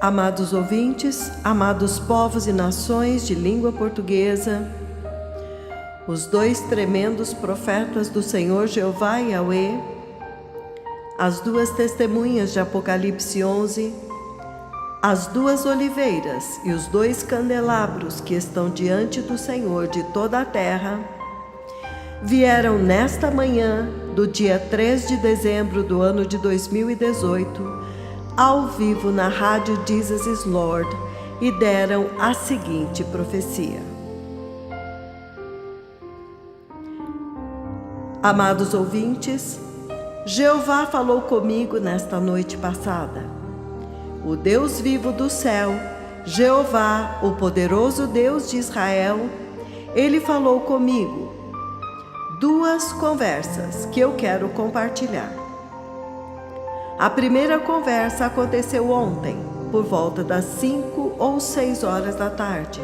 Amados ouvintes, amados povos e nações de língua portuguesa, os dois tremendos profetas do Senhor Jeová Yahweh, as duas testemunhas de Apocalipse 11, as duas oliveiras e os dois candelabros que estão diante do Senhor de toda a terra, vieram nesta manhã do dia 3 de dezembro do ano de 2018, ao vivo na rádio Jesus is Lord, e deram a seguinte profecia. Amados ouvintes, Jeová falou comigo nesta noite passada. O Deus vivo do céu, Jeová, o poderoso Deus de Israel, Ele falou comigo. Duas conversas que eu quero compartilhar. A primeira conversa aconteceu ontem, por volta das 5 ou 6 horas da tarde.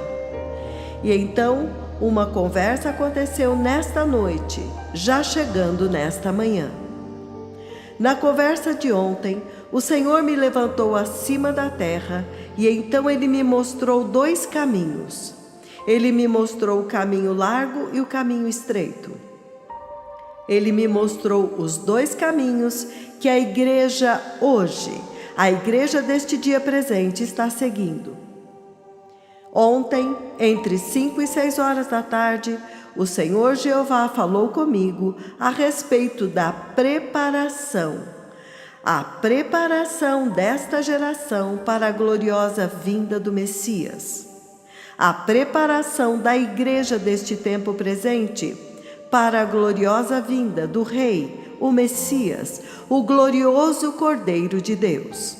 E então, uma conversa aconteceu nesta noite, já chegando nesta manhã. Na conversa de ontem, o Senhor me levantou acima da terra e então Ele me mostrou dois caminhos. Ele me mostrou o caminho largo e o caminho estreito. Ele me mostrou os dois caminhos que a igreja hoje, a igreja deste dia presente, está seguindo. Ontem, entre 5 e 6 horas da tarde, o Senhor Jeová falou comigo a respeito da preparação. A preparação desta geração para a gloriosa vinda do Messias. A preparação da igreja deste tempo presente para a gloriosa vinda do Rei, o Messias, o glorioso Cordeiro de Deus.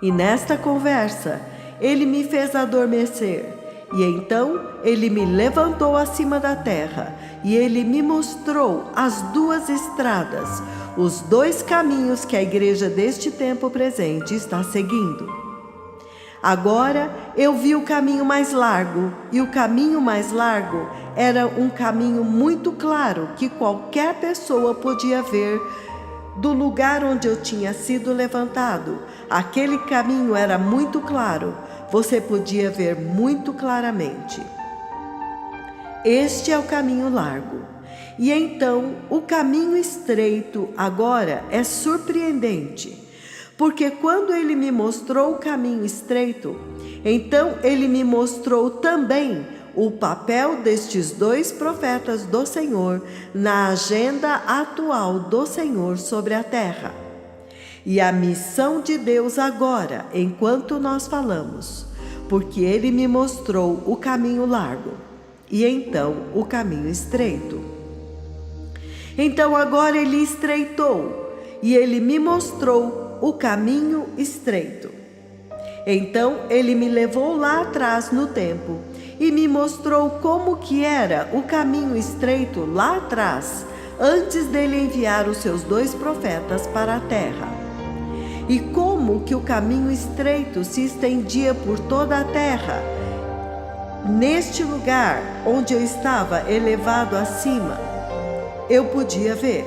E nesta conversa, Ele me fez adormecer, e então Ele me levantou acima da terra, e Ele me mostrou as duas estradas, os dois caminhos que a igreja deste tempo presente está seguindo. Agora eu vi o caminho mais largo, e o caminho mais largo era um caminho muito claro que qualquer pessoa podia ver do lugar onde eu tinha sido levantado. Aquele caminho era muito claro, você podia ver muito claramente. Este é o caminho largo. E então o caminho estreito agora é surpreendente. Porque quando Ele me mostrou o caminho estreito, então Ele me mostrou também o papel destes dois profetas do Senhor na agenda atual do Senhor sobre a terra. E a missão de Deus agora, enquanto nós falamos, porque Ele me mostrou o caminho largo e então o caminho estreito. Então agora Ele estreitou e Ele me mostrou o caminho estreito. Então Ele me levou lá atrás no tempo e me mostrou como que era o caminho estreito lá atrás, antes dele enviar os seus dois profetas para a terra. E como que o caminho estreito se estendia por toda a terra. Neste lugar onde eu estava elevado acima, eu podia ver.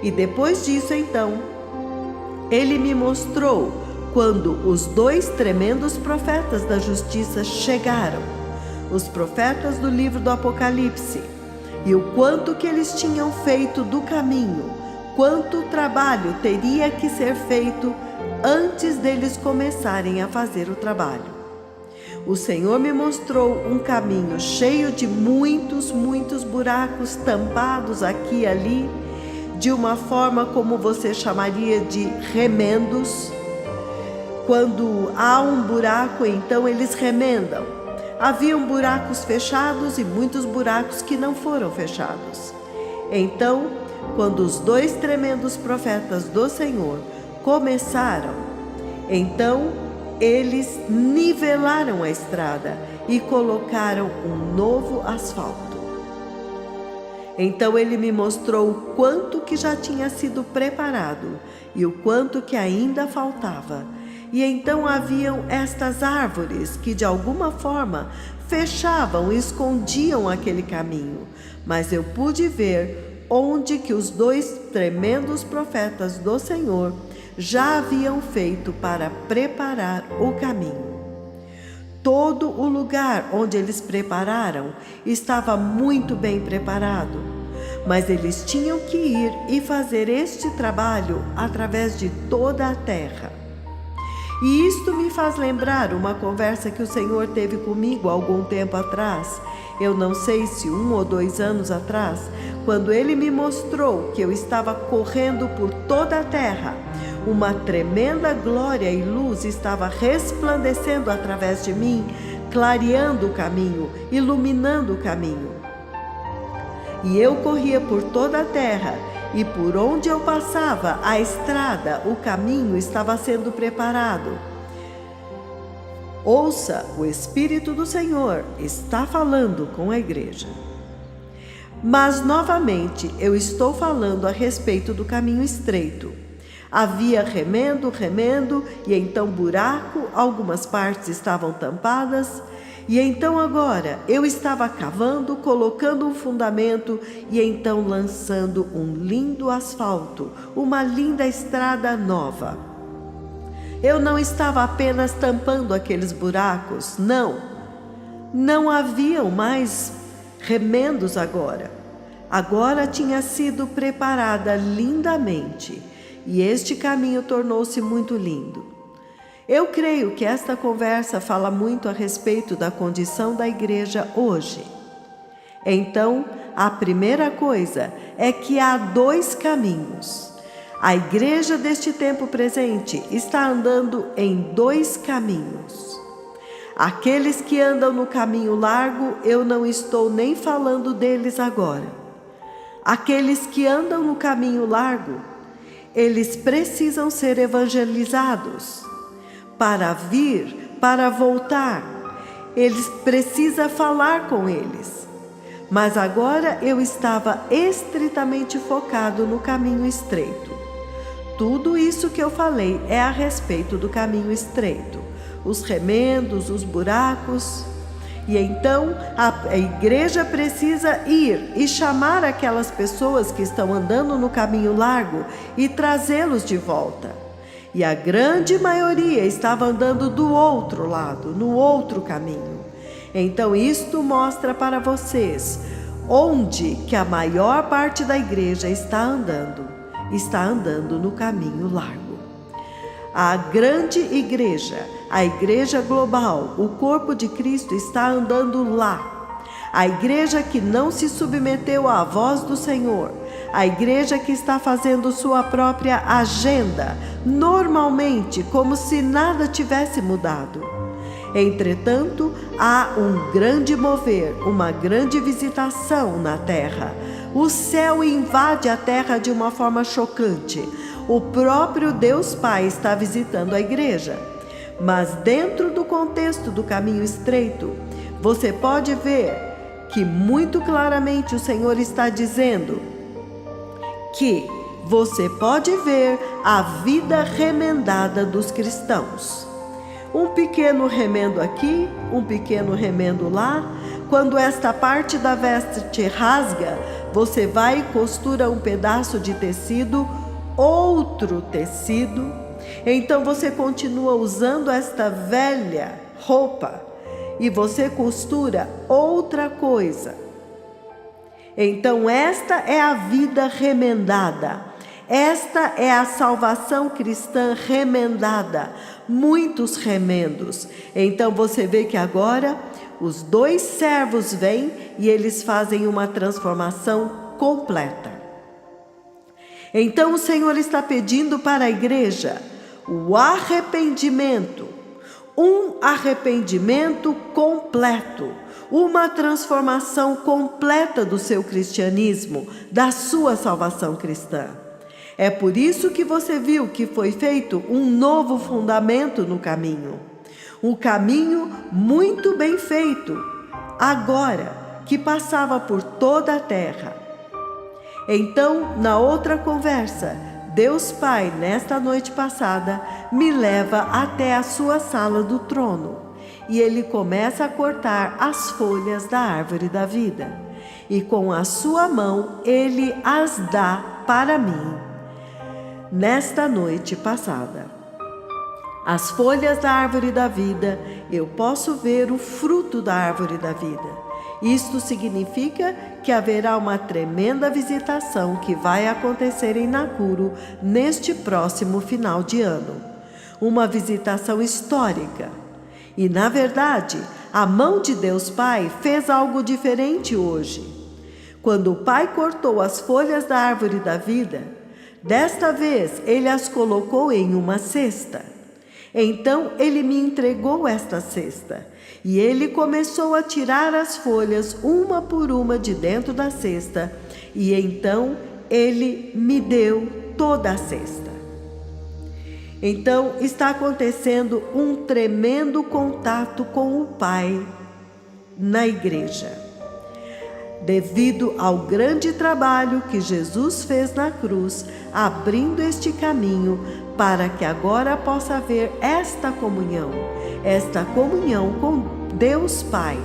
E depois disso então, Ele me mostrou quando os dois tremendos profetas da justiça chegaram, os profetas do livro do Apocalipse, e o quanto que eles tinham feito do caminho, quanto trabalho teria que ser feito antes deles começarem a fazer o trabalho. O Senhor me mostrou um caminho cheio de muitos buracos tampados aqui e ali, de uma forma como você chamaria de remendos. Quando há um buraco, então eles remendam. Haviam buracos fechados e muitos buracos que não foram fechados. Então, quando os dois tremendos profetas do Senhor começaram, então eles nivelaram a estrada e colocaram um novo asfalto. Então Ele me mostrou o quanto que já tinha sido preparado e o quanto que ainda faltava. E então haviam estas árvores que de alguma forma fechavam e escondiam aquele caminho. Mas eu pude ver onde que os dois tremendos profetas do Senhor já haviam feito para preparar o caminho. Todo o lugar onde eles prepararam estava muito bem preparado, mas eles tinham que ir e fazer este trabalho através de toda a terra. E isto me faz lembrar uma conversa que o Senhor teve comigo há algum tempo atrás. Eu não sei se 1 ou 2 anos atrás, quando Ele me mostrou que eu estava correndo por toda a terra. Uma tremenda glória e luz estava resplandecendo através de mim, clareando o caminho, iluminando o caminho. E eu corria por toda a terra, e por onde eu passava, a estrada, o caminho estava sendo preparado. Ouça, o Espírito do Senhor está falando com a igreja. Mas, novamente, eu estou falando a respeito do caminho estreito. Havia remendo, e então buraco, algumas partes estavam tampadas, e então agora eu estava cavando, colocando um fundamento e então lançando um lindo asfalto, uma linda estrada nova. Eu não estava apenas tampando aqueles buracos, não haviam mais remendos agora. Agora tinha sido preparada lindamente. E este caminho tornou-se muito lindo. Eu creio que esta conversa fala muito a respeito da condição da igreja hoje. Então, a primeira coisa é que há 2 caminhos. A igreja deste tempo presente está andando em 2 caminhos. Aqueles que andam no caminho largo, eu não estou nem falando deles agora. Aqueles que andam no caminho largo, eles precisam ser evangelizados. Para vir, para voltar, eles precisam falar com eles. Mas agora eu estava estritamente focado no caminho estreito. Tudo isso que eu falei é a respeito do caminho estreito. Os remendos, os buracos. E então a igreja precisa ir e chamar aquelas pessoas que estão andando no caminho largo e trazê-los de volta. E a grande maioria estava andando do outro lado, no outro caminho. Então isto mostra para vocês onde que a maior parte da igreja está andando no caminho largo. A grande igreja, a igreja global, o corpo de Cristo está andando lá. A igreja que não se submeteu à voz do Senhor, a igreja que está fazendo sua própria agenda, normalmente como se nada tivesse mudado. Entretanto, há um grande mover, uma grande visitação na terra. O céu invade a terra de uma forma chocante. O próprio Deus Pai está visitando a igreja. Mas dentro do contexto do caminho estreito, você pode ver que muito claramente o Senhor está dizendo que você pode ver a vida remendada dos cristãos. Um pequeno remendo aqui, um pequeno remendo lá. Quando esta parte da veste te rasga, você vai e costura um pedaço de tecido, outro tecido. Então você continua usando esta velha roupa e você costura outra coisa. Então esta é a vida remendada. Esta é a salvação cristã remendada. Muitos remendos. Então você vê que agora os 2 servos vêm e eles fazem uma transformação completa. Então o Senhor está pedindo para a igreja o arrependimento, um arrependimento completo, uma transformação completa do seu cristianismo, da sua salvação cristã. É por isso que você viu que foi feito um novo fundamento no caminho. Um caminho muito bem feito, agora que passava por toda a terra. Então, na outra conversa, Deus Pai, nesta noite passada, me leva até a sua sala do trono. E Ele começa a cortar as folhas da árvore da vida. E com a sua mão, Ele as dá para mim. nesta noite passada. As folhas da árvore da vida, eu posso ver o fruto da árvore da vida. Isto significa que haverá uma tremenda visitação que vai acontecer em Nakuru neste próximo final de ano. Uma visitação histórica. E, na verdade, a mão de Deus Pai fez algo diferente hoje. Quando o Pai cortou as folhas da árvore da vida, desta vez Ele as colocou em uma cesta. Então Ele me entregou esta cesta, e Ele começou a tirar as folhas uma por uma de dentro da cesta, e então Ele me deu toda a cesta. Então está acontecendo um tremendo contato com o Pai na igreja. Devido ao grande trabalho que Jesus fez na cruz, abrindo este caminho para que agora possa haver esta comunhão com Deus Pai,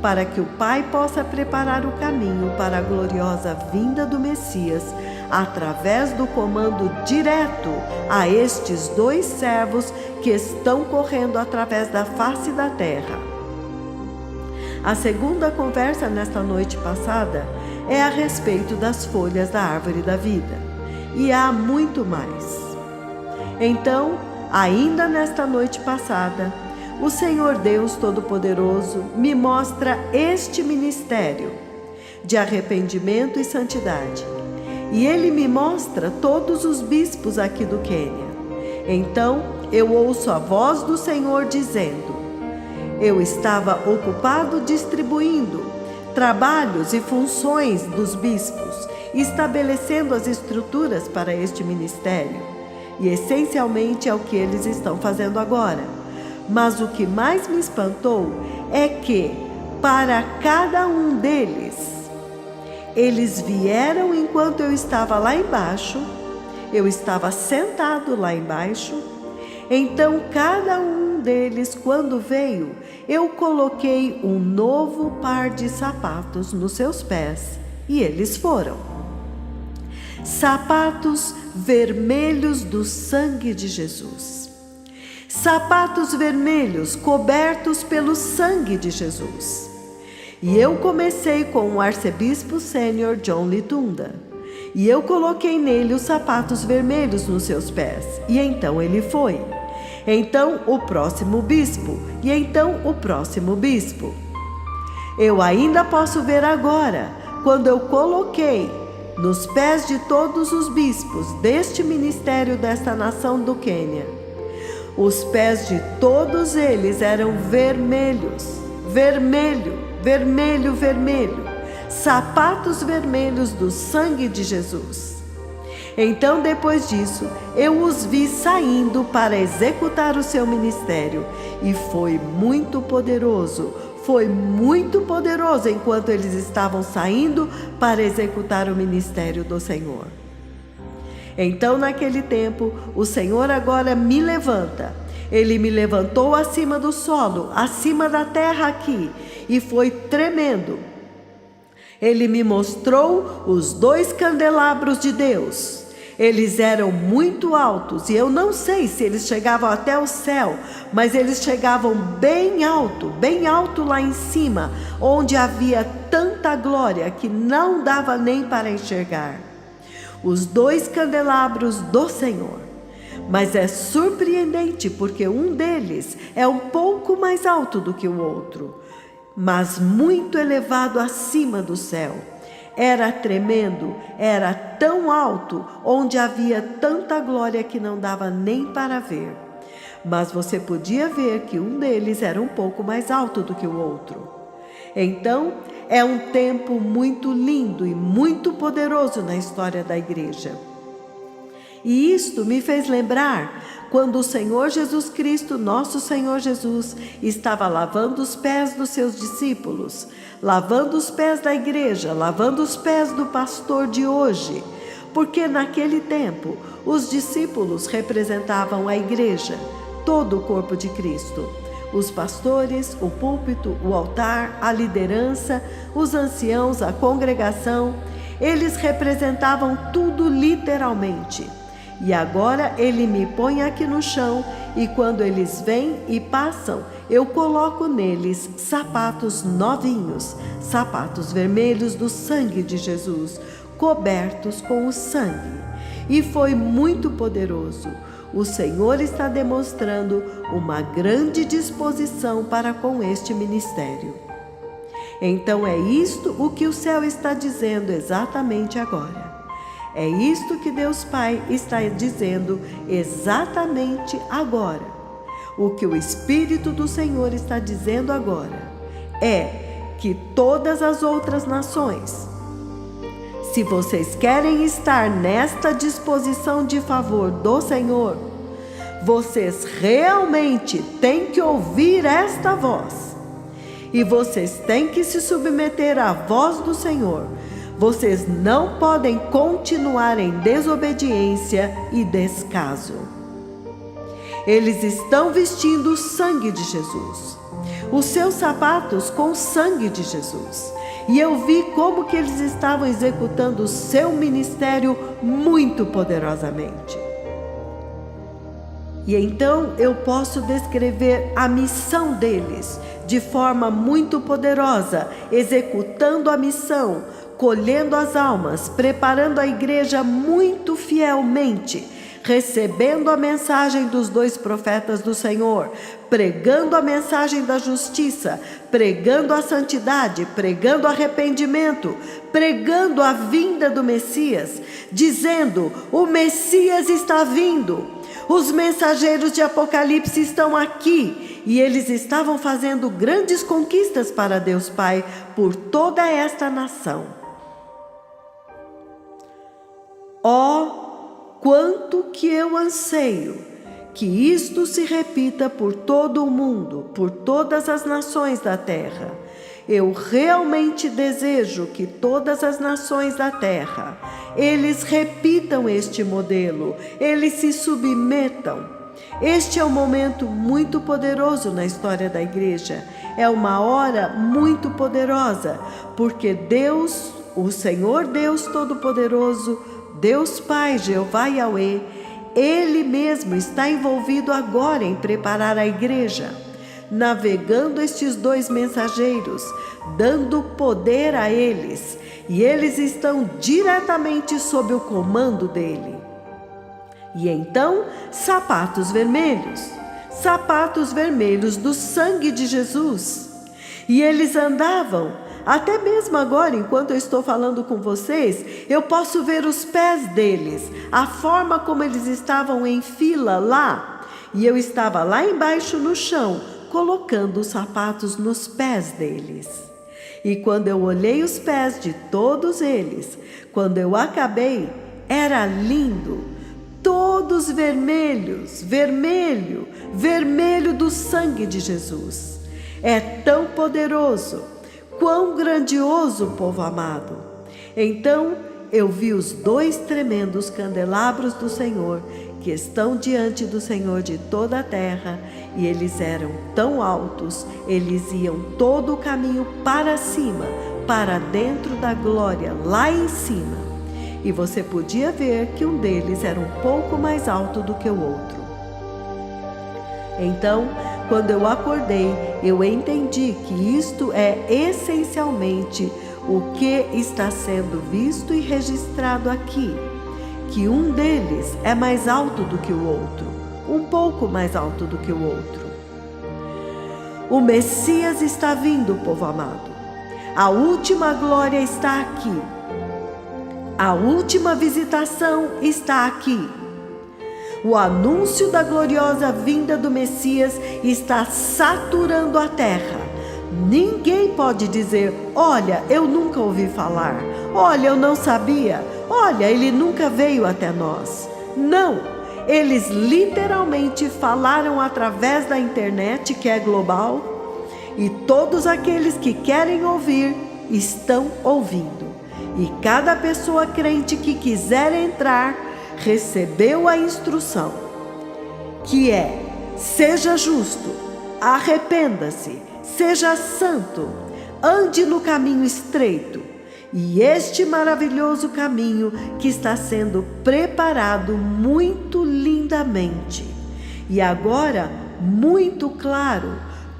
para que o Pai possa preparar o caminho para a gloriosa vinda do Messias, através do comando direto a estes 2 servos que estão correndo através da face da terra. A segunda conversa nesta noite passada é a respeito das folhas da árvore da vida. E há muito mais. Então, ainda nesta noite passada, o Senhor Deus Todo-Poderoso me mostra este ministério de arrependimento e santidade. E Ele me mostra todos os bispos aqui do Quênia. Então, eu ouço a voz do Senhor dizendo: eu estava ocupado distribuindo trabalhos e funções dos bispos, estabelecendo as estruturas para este ministério. E essencialmente é o que eles estão fazendo agora. Mas o que mais me espantou é que, para cada um deles, eles vieram enquanto eu estava lá embaixo, eu estava sentado lá embaixo. Então, cada um deles, quando veio, eu coloquei um novo par de sapatos nos seus pés e eles foram. Sapatos vermelhos do sangue de Jesus. Sapatos vermelhos cobertos pelo sangue de Jesus. E eu comecei com o arcebispo sênior John Litunda. E eu coloquei nele os sapatos vermelhos nos seus pés. E então ele foi. Então o próximo bispo. E então o próximo bispo. Eu ainda posso ver agora, quando eu coloquei nos pés de todos os bispos deste ministério desta nação do Quênia. Os pés de todos eles eram vermelhos, vermelho, vermelho, vermelho, sapatos vermelhos do sangue de Jesus. Então, depois disso, eu os vi saindo para executar o seu ministério, e foi muito poderoso. Foi muito poderoso enquanto eles estavam saindo para executar o ministério do Senhor. Então, naquele tempo, o Senhor agora me levanta. Ele me levantou acima do solo, acima da terra aqui, e foi tremendo. Ele me mostrou os 2 candelabros de Deus. Eles eram muito altos, e eu não sei se eles chegavam até o céu, mas eles chegavam bem alto lá em cima, onde havia tanta glória que não dava nem para enxergar. Os 2 candelabros do Senhor. Mas é surpreendente porque um deles é um pouco mais alto do que o outro, mas muito elevado acima do céu. Era tremendo, era tão alto, onde havia tanta glória que não dava nem para ver. Mas você podia ver que um deles era um pouco mais alto do que o outro. Então, é um tempo muito lindo e muito poderoso na história da igreja. E isto me fez lembrar quando o Senhor Jesus Cristo, nosso Senhor Jesus, estava lavando os pés dos seus discípulos, lavando os pés da igreja, lavando os pés do pastor de hoje, porque naquele tempo os discípulos representavam a igreja, todo o corpo de Cristo. Os pastores, o púlpito, o altar, a liderança, os anciãos, a congregação, eles representavam tudo literalmente. E agora ele me põe aqui no chão, e quando eles vêm e passam, eu coloco neles sapatos novinhos, sapatos vermelhos do sangue de Jesus, cobertos com o sangue. E foi muito poderoso. O Senhor está demonstrando uma grande disposição para com este ministério. Então é isto o que o céu está dizendo exatamente agora. É isto que Deus Pai está dizendo exatamente agora. O que o Espírito do Senhor está dizendo agora é que todas as outras nações, se vocês querem estar nesta disposição de favor do Senhor, vocês realmente têm que ouvir esta voz. E vocês têm que se submeter à voz do Senhor. Vocês não podem continuar em desobediência e descaso. Eles estão vestindo o sangue de Jesus, os seus sapatos com o sangue de Jesus. E eu vi como que eles estavam executando o seu ministério muito poderosamente. E então eu posso descrever a missão deles de forma muito poderosa, executando a missão, colhendo as almas, preparando a igreja muito fielmente, recebendo a mensagem dos 2 profetas do Senhor, pregando a mensagem da justiça, pregando a santidade, pregando arrependimento, pregando a vinda do Messias, dizendo: o Messias está vindo. Os mensageiros de Apocalipse estão aqui, e eles estavam fazendo grandes conquistas para Deus Pai por toda esta nação. Quanto que eu anseio que isto se repita por todo o mundo, por todas as nações da terra. Eu realmente desejo que todas as nações da terra, eles repitam este modelo, eles se submetam. Este é um momento muito poderoso na história da igreja. É uma hora muito poderosa, porque Deus, o Senhor Deus Todo-Poderoso, Deus Pai, Jeová Yahweh, Ele mesmo está envolvido agora em preparar a igreja, navegando estes 2 mensageiros, dando poder a eles, e eles estão diretamente sob o comando dele. E então, sapatos vermelhos do sangue de Jesus. E eles andavam, até mesmo agora, enquanto eu estou falando com vocês, eu posso ver os pés deles, a forma como eles estavam em fila lá. E eu estava lá embaixo no chão, colocando os sapatos nos pés deles. E quando eu olhei os pés de todos eles, quando eu acabei, era lindo. Todos vermelhos, vermelho do sangue de Jesus. É tão poderoso, quão grandioso, povo amado. Então eu vi os 2 tremendos candelabros do Senhor, que estão diante do Senhor de toda a terra, e eles eram tão altos, eles iam todo o caminho para cima, para dentro da glória, lá em cima. E você podia ver que um deles era um pouco mais alto do que o outro. Então, quando eu acordei, eu entendi que isto é essencialmente o que está sendo visto e registrado aqui, que um deles é mais alto do que o outro, um pouco mais alto do que o outro. O Messias está vindo, povo amado. A última glória está aqui. A última visitação está aqui. O anúncio da gloriosa vinda do Messias está saturando a terra. Ninguém pode dizer: olha, eu nunca ouvi falar. Olha, eu não sabia. Olha, ele nunca veio até nós. Não, eles literalmente falaram através da internet, que é global, e todos aqueles que querem ouvir estão ouvindo. E cada pessoa crente que quiser entrar, recebeu a instrução, que é: seja justo, arrependa-se, seja santo, ande no caminho estreito. e este maravilhoso caminho que está sendo preparado muito lindamente. E agora, muito claro,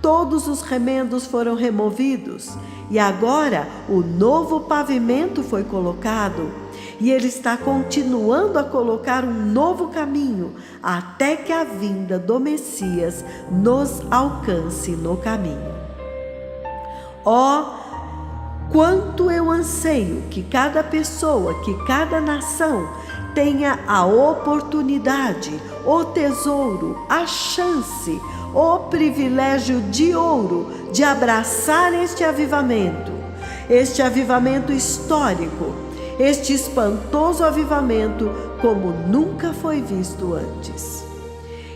todos os remendos foram removidos e agora o novo pavimento foi colocado e ele está continuando a colocar um novo caminho até que a vinda do Messias nos alcance no caminho. Quanto eu anseio que cada pessoa, que cada nação tenha a oportunidade, o tesouro, a chance, o privilégio de ouro de abraçar este avivamento histórico, este espantoso avivamento como nunca foi visto antes.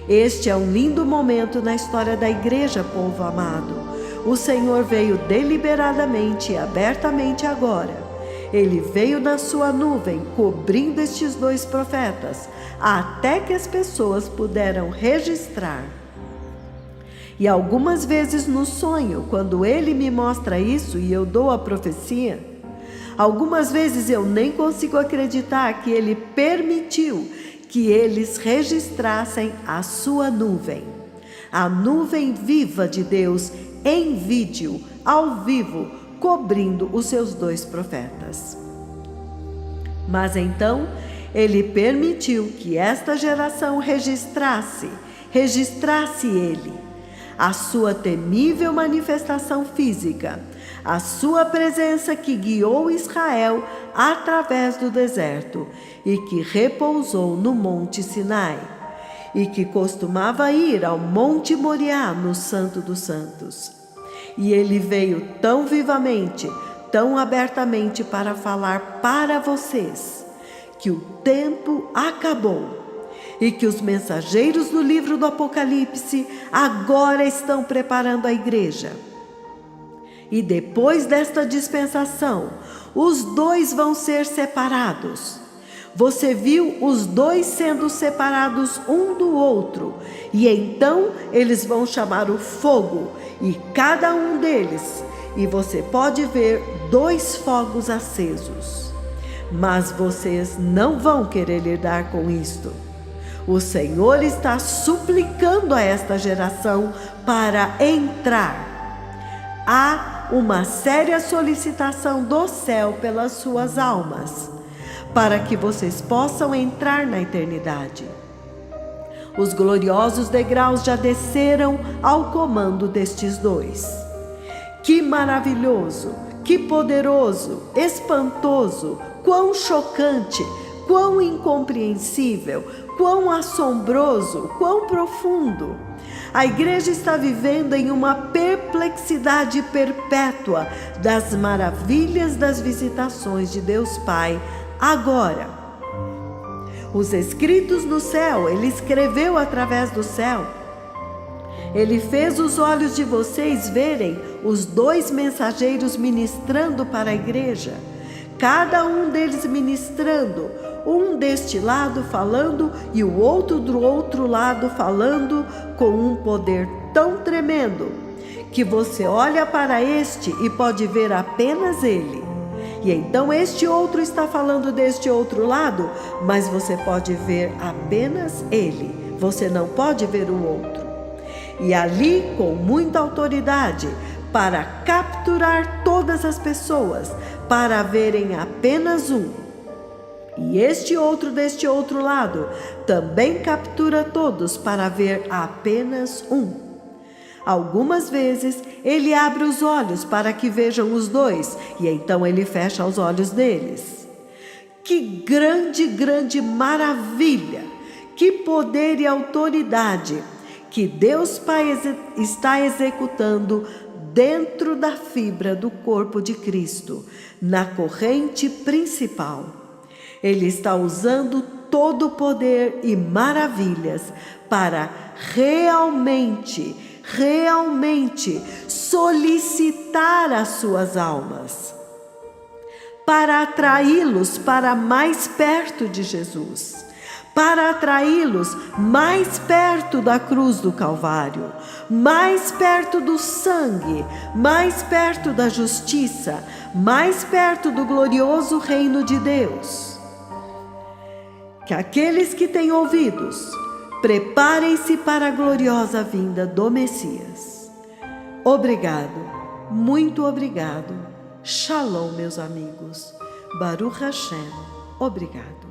Este é um lindo momento na história da igreja, povo amado. O Senhor veio deliberadamente e abertamente agora. Ele veio na sua nuvem, cobrindo estes dois profetas, até que as pessoas puderam registrar. E algumas vezes no sonho, quando ele me mostra isso e eu dou a profecia, algumas vezes eu nem consigo acreditar que ele permitiu que eles registrassem a sua nuvem. A nuvem viva de Deus em vídeo, ao vivo, cobrindo os seus dois profetas. Mas então, ele permitiu que esta geração registrasse ele, a sua temível manifestação física, a sua presença que guiou Israel através do deserto e que repousou no Monte Sinai, e que costumava ir ao Monte Moriá, no Santo dos Santos. E ele veio tão vivamente, tão abertamente para falar para vocês que o tempo acabou e que os mensageiros do livro do Apocalipse agora estão preparando a igreja. E depois desta dispensação, os dois vão ser separados. Você viu os dois sendo separados um do outro, e então eles vão chamar o fogo, e cada um deles, e você pode ver 2 fogos acesos. Mas vocês não vão querer lidar com isto. O Senhor está suplicando a esta geração para entrar. Há uma séria solicitação do céu pelas suas almas, para que vocês possam entrar na eternidade. Os gloriosos degraus já desceram ao comando destes dois. Que maravilhoso, que poderoso, espantoso, quão chocante, quão incompreensível, quão assombroso, quão profundo. A igreja está vivendo em uma perplexidade perpétua das maravilhas das visitações de Deus Pai. Agora, os escritos no céu, ele escreveu através do céu. Ele fez os olhos de vocês verem os 2 mensageiros ministrando para a igreja, cada um deles ministrando, um deste lado falando e o outro do outro lado falando com um poder tão tremendo que você olha para este e pode ver apenas ele. E então este outro está falando deste outro lado, mas você pode ver apenas ele, você não pode ver o outro. E ali, com muita autoridade, para capturar todas as pessoas, para verem apenas um. E este outro deste outro lado também captura todos para ver apenas um. Algumas vezes ele abre os olhos para que vejam os dois e então ele fecha os olhos deles. Que grande, grande maravilha! Que poder e autoridade que Deus Pai está executando dentro da fibra do corpo de Cristo, na corrente principal. Ele está usando todo o poder e maravilhas para realmente solicitar as suas almas, para atraí-los para mais perto de Jesus, para atraí-los mais perto da cruz do Calvário, mais perto do sangue, mais perto da justiça, mais perto do glorioso reino de Deus. Que aqueles que têm ouvidos preparem-se para a gloriosa vinda do Messias. Obrigado, muito obrigado. Shalom, meus amigos. Baruch Hashem, obrigado.